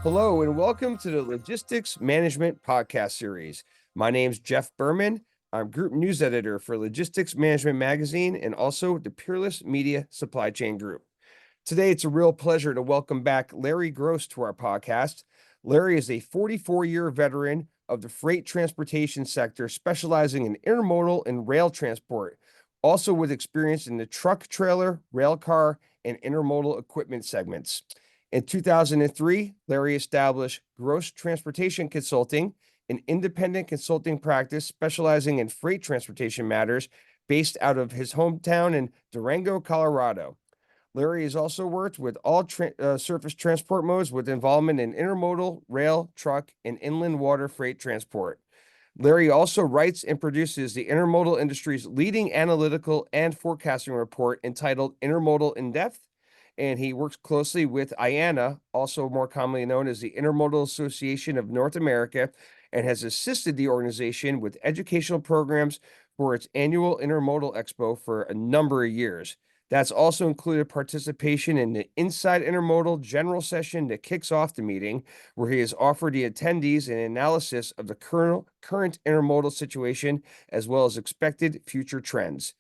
Hello, and welcome to the Logistics Management Podcast Series. My name's Jeff Berman. I'm Group News Editor for Logistics Management Magazine and also the Peerless Media Supply Chain Group. Today, it's a real pleasure to welcome back Larry Gross to our podcast. Larry is a 44-year veteran of the freight transportation sector, specializing in intermodal and rail transport, also with experience in the truck, trailer, rail car, and intermodal equipment segments. In 2003, Larry established Gross Transportation Consulting, an independent consulting practice specializing in freight transportation matters based out of his hometown in Durango, Colorado. Larry has also worked with all surface transport modes with involvement in intermodal, rail, truck, and inland water freight transport. Larry also writes and produces the intermodal industry's leading analytical and forecasting report entitled Intermodal in Depth, and he works closely with IANA, also more commonly known as the Intermodal Association of North America, and has assisted the organization with educational programs for its annual Intermodal Expo for a number of years. That's also included participation in the Inside Intermodal General Session that kicks off the meeting, where he has offered the attendees an analysis of the current intermodal situation, as well as expected future trends.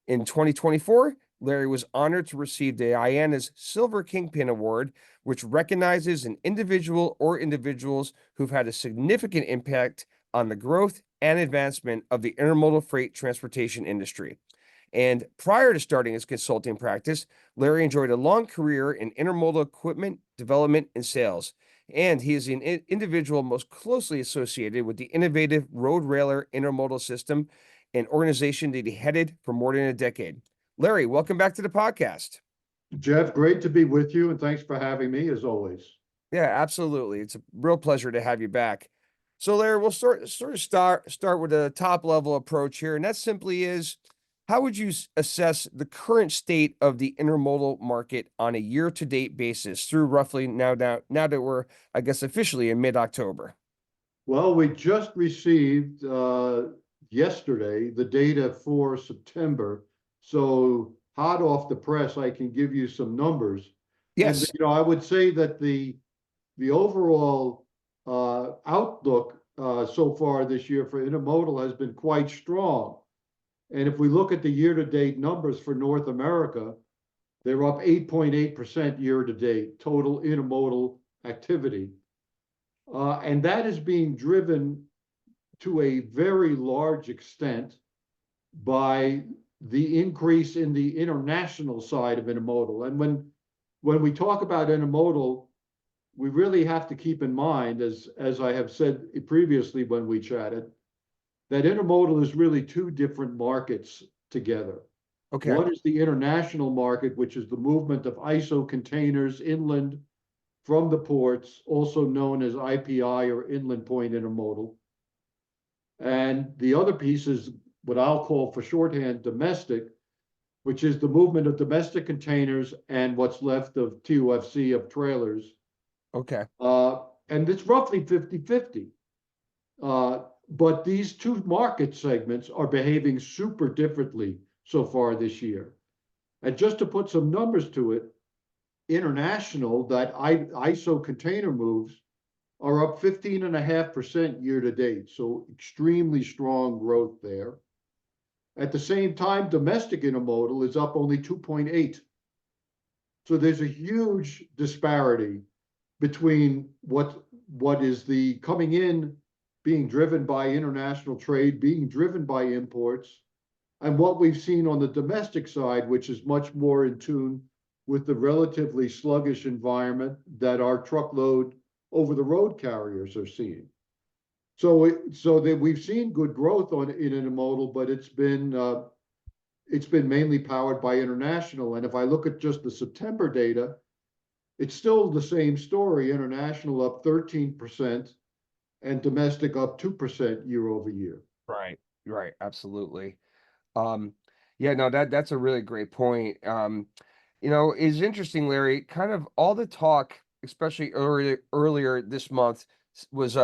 In 2024, Larry was honored to receive the IANA's Silver Kingpin Award, which recognizes an individual or individuals who've had a significant impact on the growth and advancement of the intermodal freight transportation industry. And prior to starting his consulting practice, Larry enjoyed a long career in intermodal equipment development and sales. And he is an individual most closely associated with the innovative Road Railer Intermodal System, an organization that he headed for more than a decade. Larry, welcome back to the podcast. Jeff, great to be with you, and thanks for having me, as always. Yeah, absolutely. It's a real pleasure to have you back. So, Larry, we'll start with a top level approach here, and that simply is, how would you assess the current state of the intermodal market on a year-to-date basis through roughly now that we're, I guess, officially in mid-October? Well, we just received yesterday the data for September, so hot off the press, I can give you some numbers. Yes. And I would say that the overall outlook so far this year for intermodal has been quite strong. And if we look at the year-to-date numbers for North America, they're up 8.8% year-to-date, total intermodal activity. And that is being driven to a very large extent by the increase in the international side of intermodal. And when we talk about intermodal, we really have to keep in mind, as I have said previously when we chatted, that intermodal is really two different markets together. Okay. One is the international market, which is the movement of ISO containers inland from the ports, also known as IPI or inland point intermodal. And the other piece is what I'll call for shorthand domestic, which is the movement of domestic containers and what's left of TOFC of trailers. Okay. And it's roughly 50-50. But these two market segments are behaving super differently so far this year. And just to put some numbers to it, international, that ISO container moves, are up 15.5% year to date. So extremely strong growth there. At the same time, domestic intermodal is up only 2.8. So there's a huge disparity between what is the coming in being driven by international trade, being driven by imports, and what we've seen on the domestic side, which is much more in tune with the relatively sluggish environment that our truckload over-the-road carriers are seeing. So that we've seen good growth in intermodal, but it's been mainly powered by international. And if I look at just the September data, it's still the same story. International up 13%. And domestic up 2% year over year. Right, absolutely. Yeah, no, that's a really great point. It's interesting, Larry, kind of all the talk, especially earlier this month, was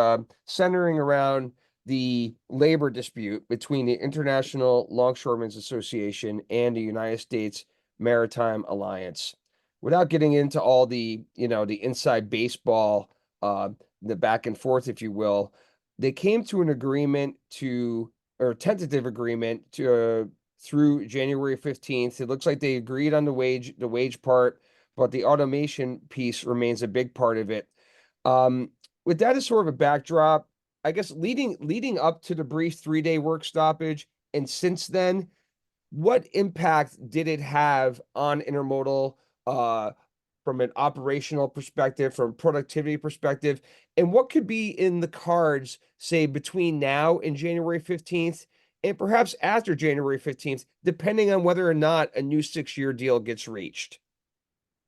centering around the labor dispute between the International Longshoremen's Association and the United States Maritime Alliance. Without getting into all the inside baseball uh, the back and forth, if you will. They came to an agreement or tentative agreement through January 15th. It looks like they agreed on the wage part, but the automation piece remains a big part of it. Um, with that as sort of a backdrop, I guess leading up to the brief 3-day work stoppage, and since then, what impact did it have on intermodal from an operational perspective, from productivity perspective, and what could be in the cards, say, between now and January 15th, and perhaps after January 15th, depending on whether or not a new 6-year deal gets reached?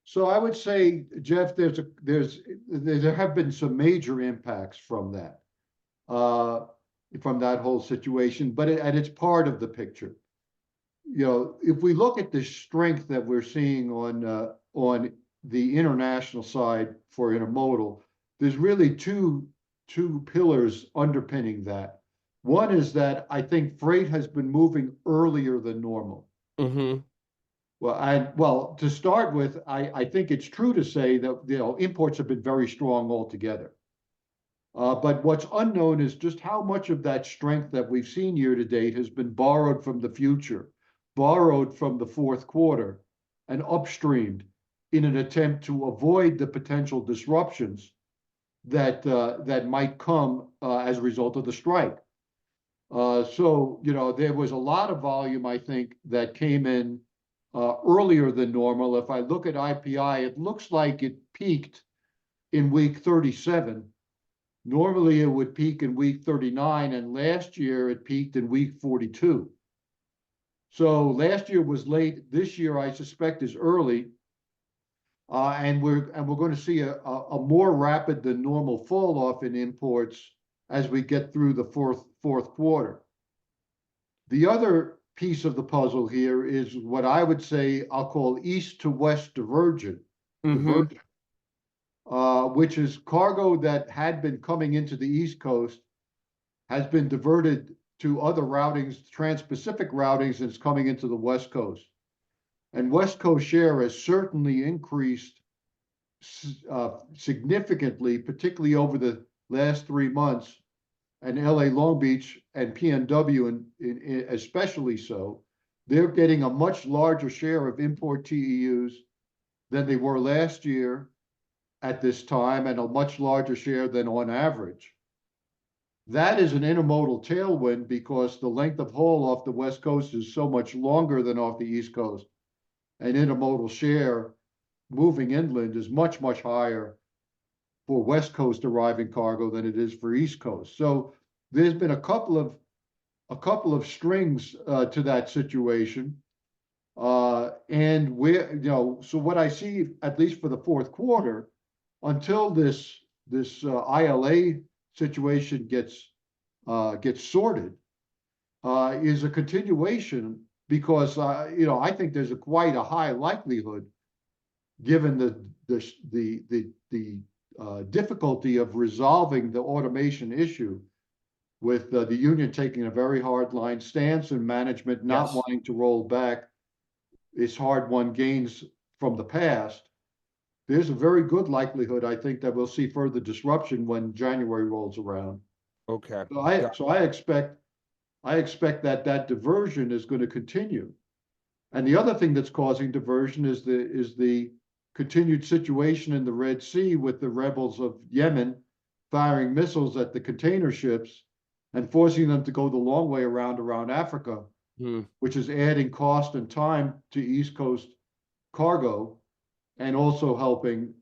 So I would say, Jeff, there have been some major impacts uh, from that whole situation, and it's part of the picture. If we look at the strength that we're seeing on the international side for intermodal, there's really two pillars underpinning that. One is that I think freight has been moving earlier than normal. Mm-hmm. Well, to start with, I think it's true to say that imports have been very strong altogether. But what's unknown is just how much of that strength that we've seen year to date has been borrowed from the future, borrowed from the fourth quarter, and upstreamed in an attempt to avoid the potential disruptions that might come as a result of the strike. So there was a lot of volume, I think, that came in earlier than normal. If I look at IPI, it looks like it peaked in week 37. Normally, it would peak in week 39, and last year it peaked in week 42. So last year was late. This year, I suspect, is early, and we're going to see a more rapid than normal fall off in imports as we get through the fourth quarter. The other piece of the puzzle here is what I would say I'll call east to west Mm-hmm. divergent, which is cargo that had been coming into the East Coast has been diverted to other routings, trans-Pacific routings, and it's coming into the West Coast. And West Coast share has certainly increased significantly, particularly over the last 3 months, and LA Long Beach and PNW especially so. They're getting a much larger share of import TEUs than they were last year at this time, and a much larger share than on average. That is an intermodal tailwind because the length of haul off the West Coast is so much longer than off the East Coast. And intermodal share moving inland is much, much higher for West Coast arriving cargo than it is for East Coast. So there's been a couple of strings to that situation. And so what I see, at least for the fourth quarter, until this ILA situation gets sorted, is a continuation because I think there's quite a high likelihood, given the difficulty of resolving the automation issue, with the union taking a very hard line stance and management not Yes. wanting to roll back its hard-won gains from the past. There's a very good likelihood, I think, that we'll see further disruption when January rolls around. Okay. So I expect that diversion is going to continue. And the other thing that's causing diversion is the continued situation in the Red Sea with the rebels of Yemen firing missiles at the container ships and forcing them to go the long way around Africa, Hmm. which is adding cost and time to East Coast cargo, and also helping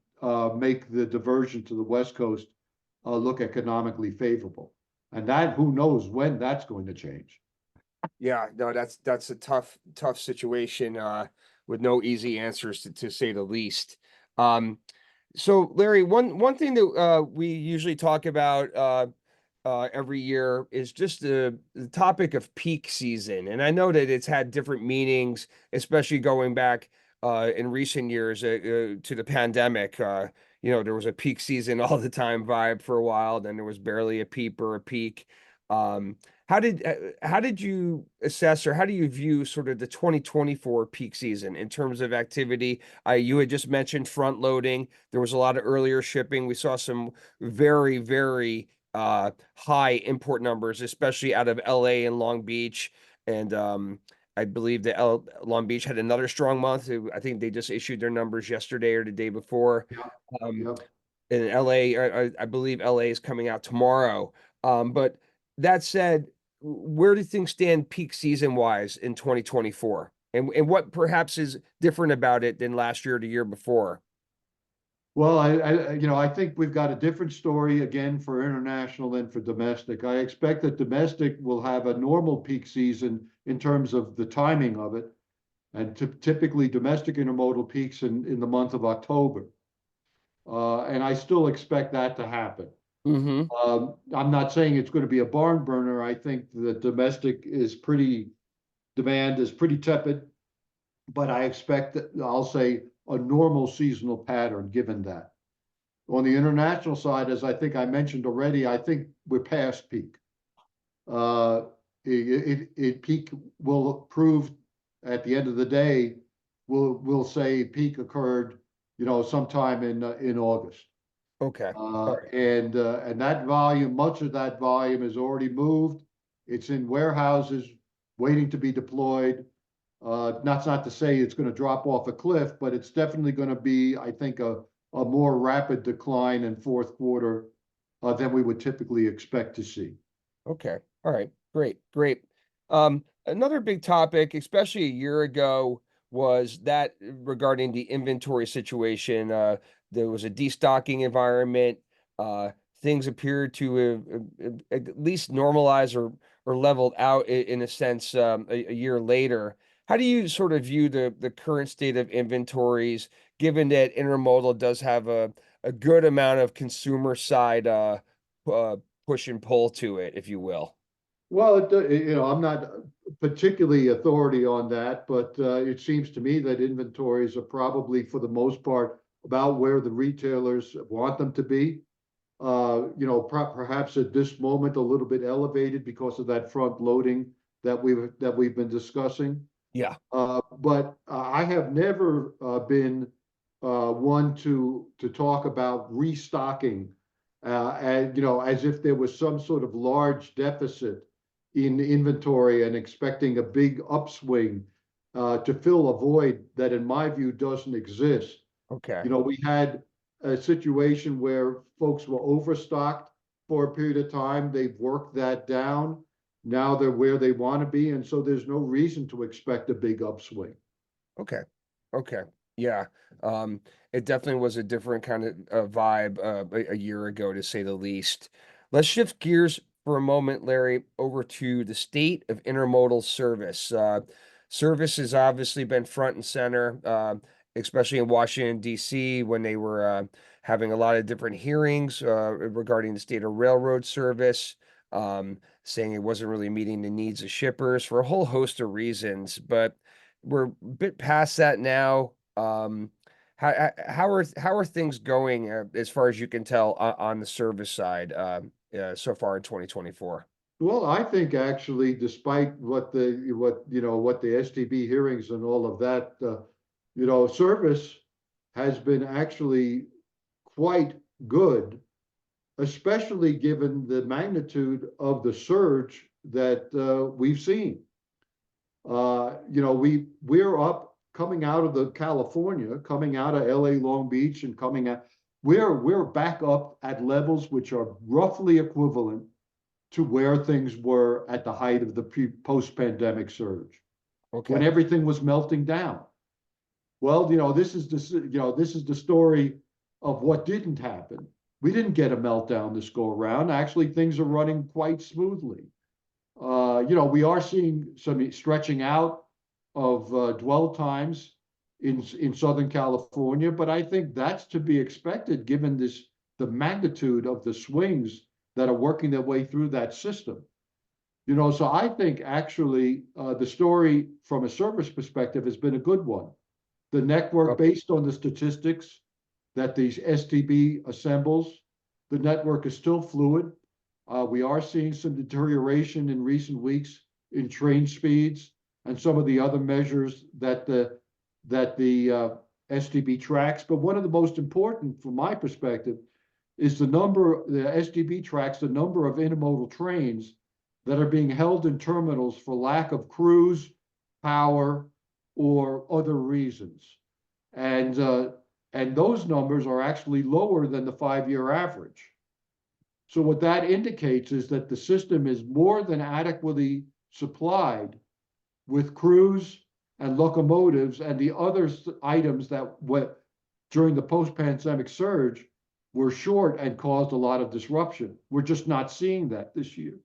make the diversion to the West Coast look economically favorable. And that, who knows when that's going to change. Yeah, no, that's a tough situation with no easy answers to say the least. Um, so Larry, one thing that we usually talk about every year is just the topic of peak season. And I know that it's had different meanings, especially going back in recent years to the pandemic. There was a peak season all the time vibe for a while, then there was barely a peep or a peak. Um, how did you assess, or how do you view sort of the 2024 peak season in terms of activity? You had just mentioned front loading. There was a lot of earlier shipping. We saw some very high import numbers, especially out of LA and Long Beach. And I believe that Long Beach had another strong month. I think they just issued their numbers yesterday or the day before. Yeah, Um, yeah. in LA, I believe LA is coming out tomorrow. But that said, where do things stand peak season wise in 2024? And what perhaps is different about it than last year or the year before? Well, I think we've got a different story again for international than for domestic. I expect that domestic will have a normal peak season in terms of the timing of it, and typically domestic intermodal peaks in the month of October. And I still expect that to happen. Mm-hmm. I'm not saying it's going to be a barn burner. I think the domestic demand is pretty tepid, but I expect that I'll say a normal seasonal pattern given that. On the international side, as I think I mentioned already, I think we're past peak. Uh, peak will prove at the end of the day. We'll say peak occurred, sometime in August. Okay. All right. And that volume, much of that volume is already moved. It's in warehouses waiting to be deployed. That's not to say it's going to drop off a cliff, but it's definitely going to be, I think, a more rapid decline in fourth quarter than we would typically expect to see. Okay. All right. Great. Another big topic, especially a year ago, was that regarding the inventory situation. There was a destocking environment. Uh, Things appeared to have at least normalized or leveled out in a sense a year later. How do you sort of view the current state of inventories, given that intermodal does have a good amount of consumer side uh, push and pull to it, if you will? Well, I'm not particularly authority on that, but it seems to me that inventories are probably, for the most part, about where the retailers want them to be. Perhaps at this moment a little bit elevated because of that front loading that we've been discussing. Yeah. But I have never been one to talk about restocking, and as if there was some sort of large deficit in inventory and expecting a big upswing to fill a void that, in my view, doesn't exist. Okay. We had a situation where folks were overstocked for a period of time. They've worked that down. Now they're where they want to be, and so there's no reason to expect a big upswing. Okay. Okay. Yeah. Um, it definitely was a different kind of vibe a year ago, to say the least. Let's shift gears for a moment, Larry, over to the state of intermodal service. Service has obviously been front and center, especially in Washington, D.C., when they were having a lot of different hearings regarding the state of railroad service, saying it wasn't really meeting the needs of shippers for a whole host of reasons. But we're a bit past that now. How are things going as far as you can tell on the service side so far in 2024? Well, I think actually, despite what the STB hearings and all of that, service has been actually quite good, especially given the magnitude of the surge that we've seen. We're up coming out of the California, coming out of LA Long Beach, and coming out. We're back up at levels which are roughly equivalent to where things were at the height of the post-pandemic surge, when Okay. everything was melting down. Well, this is the story of what didn't happen. We didn't get a meltdown this go around. Actually, things are running quite smoothly. We are seeing some stretching out of dwell times in Southern California, but I think that's to be expected given the magnitude of the swings that are working their way through that system. So I think actually the story from a service perspective has been a good one. The network, Okay. based on the statistics that the STB assembles, the network is still fluid. We are seeing some deterioration in recent weeks in train speeds and some of the other measures that the STB tracks. But one of the most important, from my perspective, is the STB tracks the number of intermodal trains that are being held in terminals for lack of crews, power, or other reasons. And those numbers are actually lower than the 5-year average. So what that indicates is that the system is more than adequately supplied with crews and locomotives and the other items that during the post-pandemic surge were short and caused a lot of disruption. We're just not seeing that this year.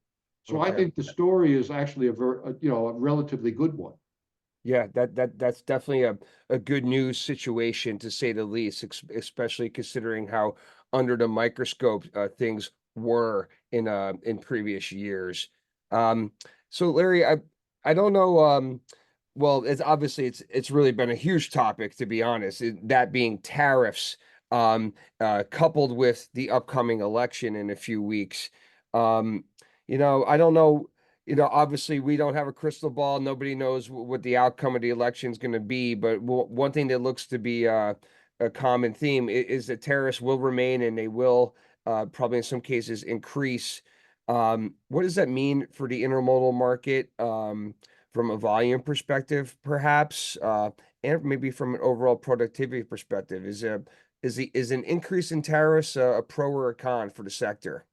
So I Okay. think the story is actually a relatively good one. Yeah, that's definitely a good news situation to say the least, especially considering how under the microscope things were in previous years. Um, so Larry, I don't know. Well, it's obviously it's really been a huge topic, to be honest. That being tariffs, coupled with the upcoming election in a few weeks. Um, I don't know. Obviously we don't have a crystal ball. Nobody knows what the outcome of the election is going to be. But one thing that looks to be a common theme is that tariffs will remain and they will probably in some cases increase. What does that mean for the intermodal market from a volume perspective, perhaps, and maybe from an overall productivity perspective? Is an increase in tariffs a pro or a con for the sector?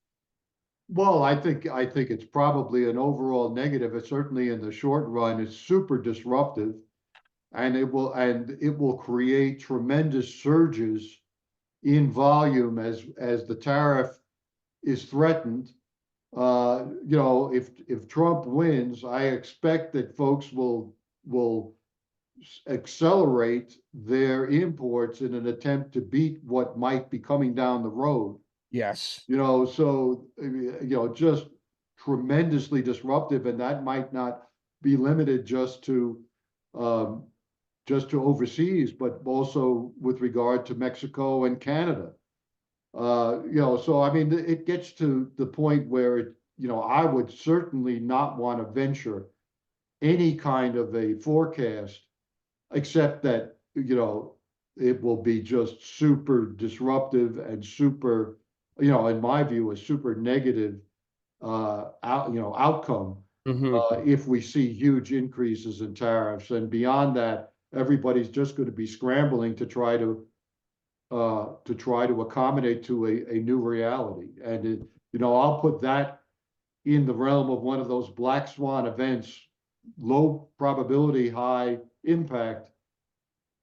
Well, I think it's probably an overall negative. It's certainly in the short run, it's super disruptive, and it will create tremendous surges in volume as the tariff is threatened. If Trump wins, I expect that folks will accelerate their imports in an attempt to beat what might be coming down the road. Yes. So just tremendously disruptive, and that might not be limited um, just to overseas, but also with regard to Mexico and Canada. So I mean, it gets to the point where I would certainly not want to venture any kind of a forecast, except that it will be just super disruptive and super, in my view, a super negative outcome Hmm. if we see huge increases in tariffs. And beyond that, everybody's just going to be scrambling to try to accommodate to a new reality. And I'll put that in the realm of one of those black swan events, low probability, high impact,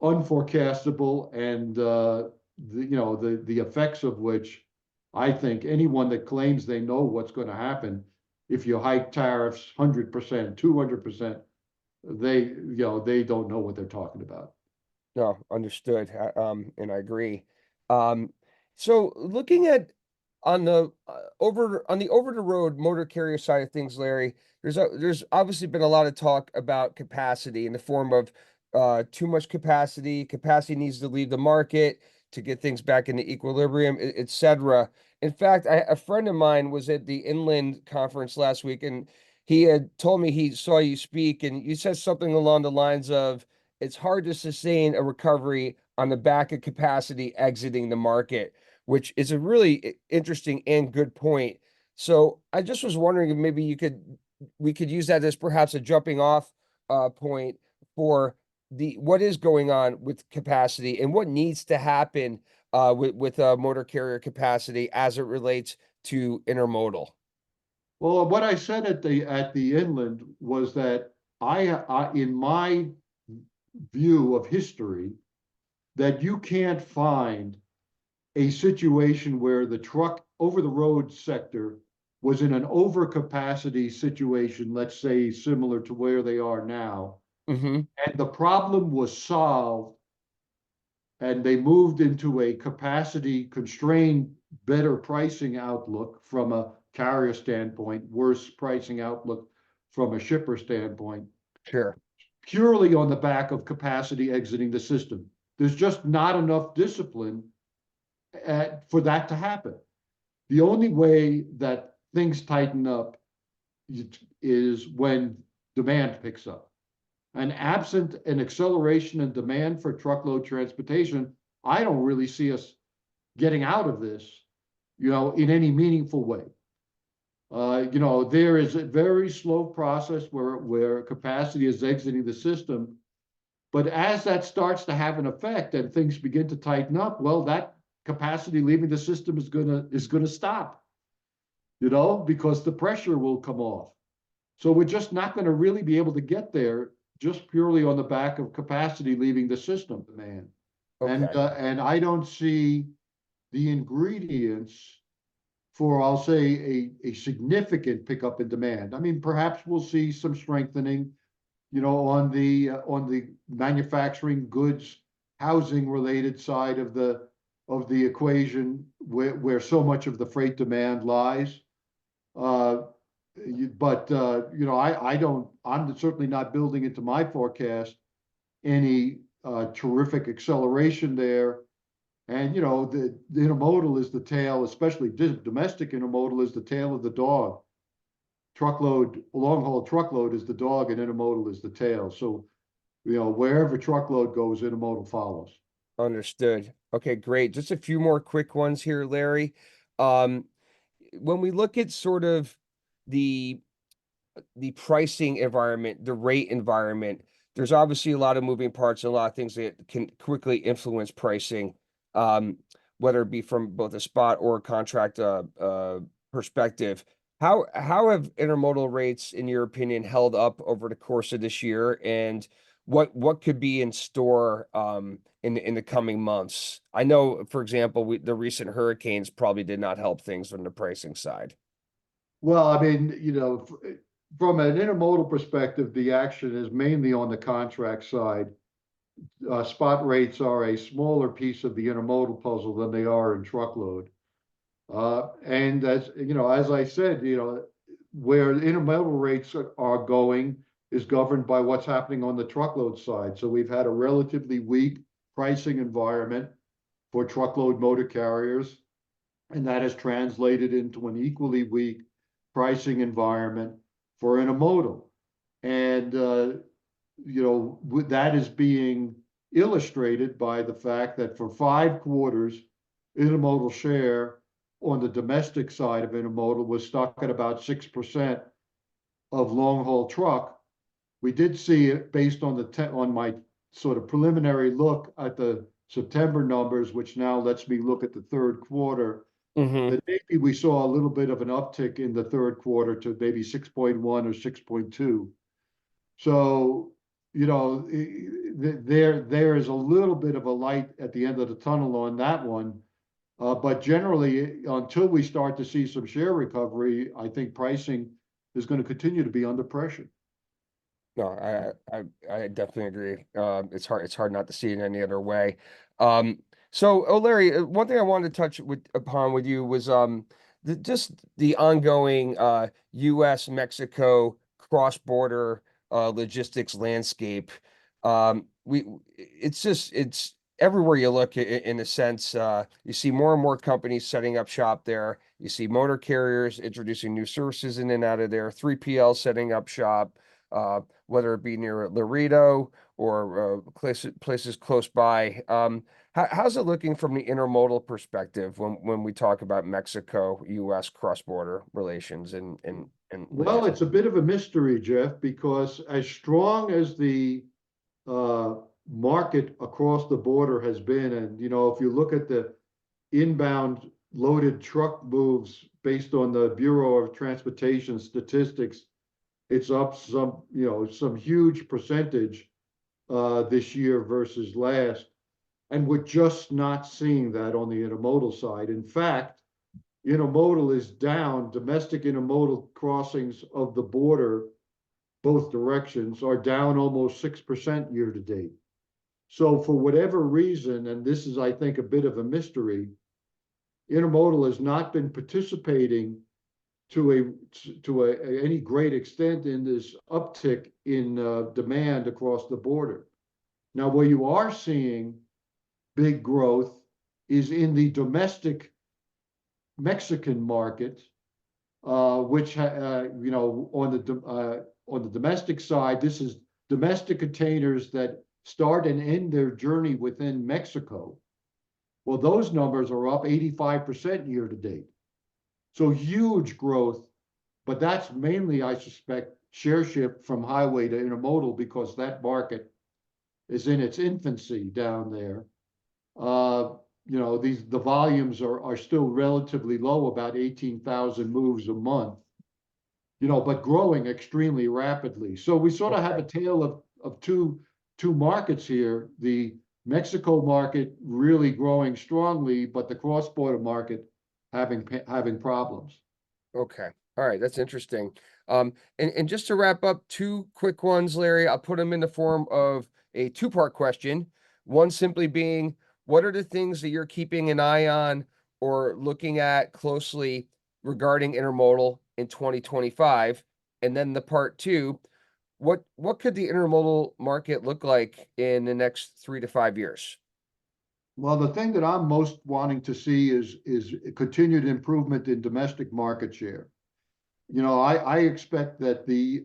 unforecastable, and the effects of which I think anyone that claims they know what's going to happen if you hike tariffs 100%, 200%, they don't know what they're talking about. No, understood. And I agree. Um, so looking at on the over the road motor carrier side of things, Larry, there's obviously been a lot of talk about capacity in the form of too much capacity. Capacity needs to leave the market to get things back into equilibrium, etc. In fact, a friend of mine was at the Inland conference last week, and he had told me he saw you speak, and you said something along the lines of it's hard to sustain a recovery on the back of capacity exiting the market, which is a really interesting and good point. So I just was wondering if maybe we could use that as perhaps a jumping off point for the what is going on with capacity and what needs to happen with motor carrier capacity as it relates to intermodal. Well, what I said at the inland was that in my view of history, that you can't find a situation where the truck over the road sector was in an overcapacity situation, let's say similar to where they are now, Hmm. and the problem was solved, and they moved into a capacity constrained, better pricing outlook from a carrier standpoint, worse pricing outlook from a shipper standpoint, Sure. purely on the back of capacity exiting the system. There's just not enough discipline for that to happen. The only way that things tighten up is when demand picks up. And absent an acceleration in demand for truckload transportation, I don't really see us getting out of this, in any meaningful way. There is a very slow process where capacity is exiting the system. But as that starts to have an effect and things begin to tighten up, well, that capacity leaving the system is gonna stop, because the pressure will come off. So we're just not going to really be able to get there just purely on the back of capacity leaving the system, man. Okay. And I don't see the ingredients for, I'll say, a significant pickup in demand. I mean, perhaps we'll see some strengthening, on the manufacturing goods, housing related side of the equation, where so much of the freight demand lies. But I'm certainly not building into my forecast any terrific acceleration there. And the intermodal is the tail, especially domestic intermodal is the tail of the dog. Long haul truckload is the dog, and intermodal is the tail. So wherever truckload goes, intermodal follows. Understood. Okay, great. Just a few more quick ones here, Larry. Um, when we look at sort of the pricing environment, the rate environment, there's obviously a lot of moving parts and a lot of things that can quickly influence pricing, whether it be from both a spot or a contract perspective. How have intermodal rates, in your opinion, held up over the course of this year, and what could be in store in the coming months? I know, for example, the recent hurricanes probably did not help things on the pricing side. Well, I mean, from an intermodal perspective, the action is mainly on the contract side. Spot rates are a smaller piece of the intermodal puzzle than they are in truckload. And as I said, where intermodal rates are going is governed by what's happening on the truckload side. So we've had a relatively weak pricing environment for truckload motor carriers, and that has translated into an equally weak pricing environment for intermodal. And that is being illustrated by the fact that for 5 quarters, intermodal share on the domestic side of intermodal was stuck at about 6% of long haul truck. We did see it based on on my sort of preliminary look at the September numbers, which now lets me look at the third quarter. Mm-hmm. That maybe we saw a little bit of an uptick in the third quarter to maybe 6.1 or 6.2. So, there is a little bit of a light at the end of the tunnel on that one. But generally, until we start to see some share recovery, I think pricing is going to continue to be under pressure. No, I definitely agree. It's hard not to see it any other way. So, Larry, one thing I wanted to touch upon with you was just the ongoing U.S. Mexico cross-border logistics landscape. It's everywhere you look, in a sense. You see more and more companies setting up shop there. You see motor carriers introducing new services in and out of there. 3PL setting up shop. Whether it be near Laredo or places close by. How's it looking from the intermodal perspective when we talk about Mexico-U.S. cross-border relations and Well, logistics? it's a bit of a mystery, Jeff, because as strong as the market across the border has been, and if you look at the inbound loaded truck moves based on the Bureau of Transportation statistics, it's up some huge percentage this year versus last. And we're just not seeing that on the intermodal side. In fact, intermodal is down. Domestic intermodal crossings of the border, both directions, are down almost 6% year to date. So for whatever reason, and this is, I think, a bit of a mystery, intermodal has not been participating to any great extent in this uptick in demand across the border. Now, where you are seeing big growth is in the domestic Mexican market, which on the domestic side, this is domestic containers that start and end their journey within Mexico. Well, those numbers are up 85% year to date. So huge growth, but that's mainly, I suspect, share shift from highway to intermodal because that market is in its infancy down there. Uh, the volumes are still relatively low, about 18,000 moves a month, but growing extremely rapidly. So we sort of have a tale of two markets here. The Mexico market really growing strongly, but the cross-border market having problems. Okay. All right. That's interesting. And just to wrap up, two quick ones, Larry. I'll put them in the form of a two-part question. One simply being, what are the things that you're keeping an eye on or looking at closely regarding intermodal in 2025? And then the part two, what could the intermodal market look like in the next 3 to 5 years? Well, the thing that I'm most wanting to see is continued improvement in domestic market share. I expect that the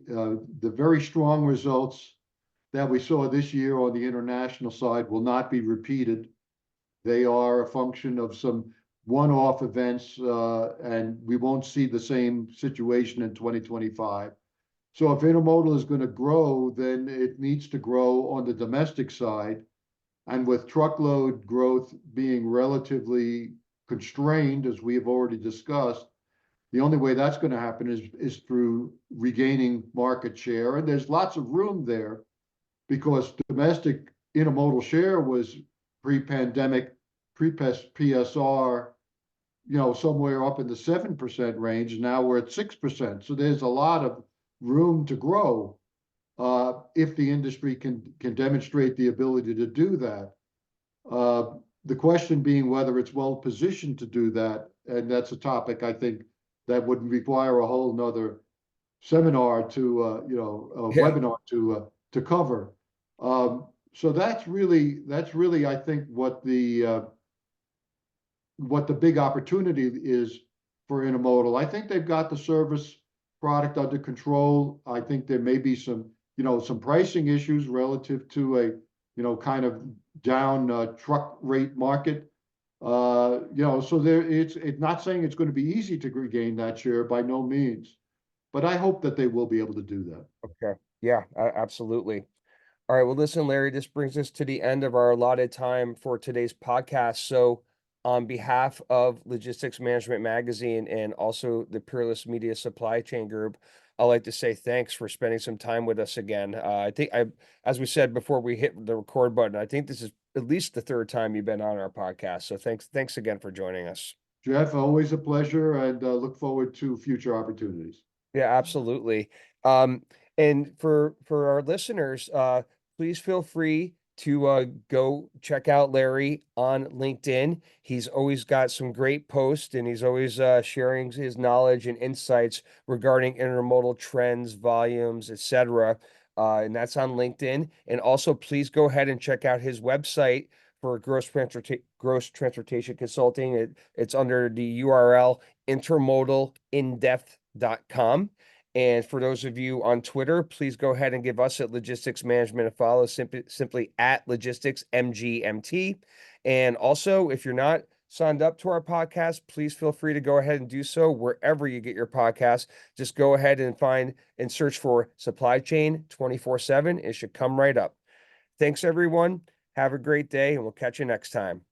very strong results that we saw this year on the international side will not be repeated. They are a function of some one-off events, and we won't see the same situation in 2025. So if intermodal is going to grow, then it needs to grow on the domestic side. And with truckload growth being relatively constrained, as we have already discussed, the only way that's going to happen is through regaining market share. And there's lots of room there because domestic intermodal share was pre-pandemic, pre-PSR, somewhere up in the 7% range. Now we're at 6%. So there's a lot of room to grow if the industry can demonstrate the ability to do that. The question being whether it's well positioned to do that, and that's a topic I think that would require a whole nother seminar a Yeah. webinar to cover. So that's really I think what the big opportunity is for intermodal. I think they've got the service product under control. I think there may be some pricing issues relative to a kind of down truck rate market. So it's not saying it's going to be easy to regain that share by no means, but I hope that they will be able to do that. Okay. Yeah, absolutely. All right. Well, listen, Larry, this brings us to the end of our allotted time for today's podcast. So, on behalf of Logistics Management Magazine and also the Peerless Media Supply Chain Group, I'd like to say thanks for spending some time with us again. As we said before we hit the record button, I think this is at least the third time you've been on our podcast. So thanks again for joining us. Jeff, always a pleasure, and look forward to future opportunities. Yeah, absolutely. Um, and for our listeners, please feel free to go check out Larry on LinkedIn. He's always got some great posts, and he's always sharing his knowledge and insights regarding intermodal trends, volumes, etc. And that's on LinkedIn. And also, please go ahead and check out his website for gross transportation consulting. It's under the URL intermodalinDepth.com. And for those of you on Twitter, please go ahead and give us at Logistics Management a follow, simply at Logistics MGMT. And also, if you're not signed up to our podcast, please feel free to go ahead and do so wherever you get your podcast. Just go ahead and find and search for Supply Chain 24/7. It should come right up. Thanks, everyone. Have a great day, and we'll catch you next time.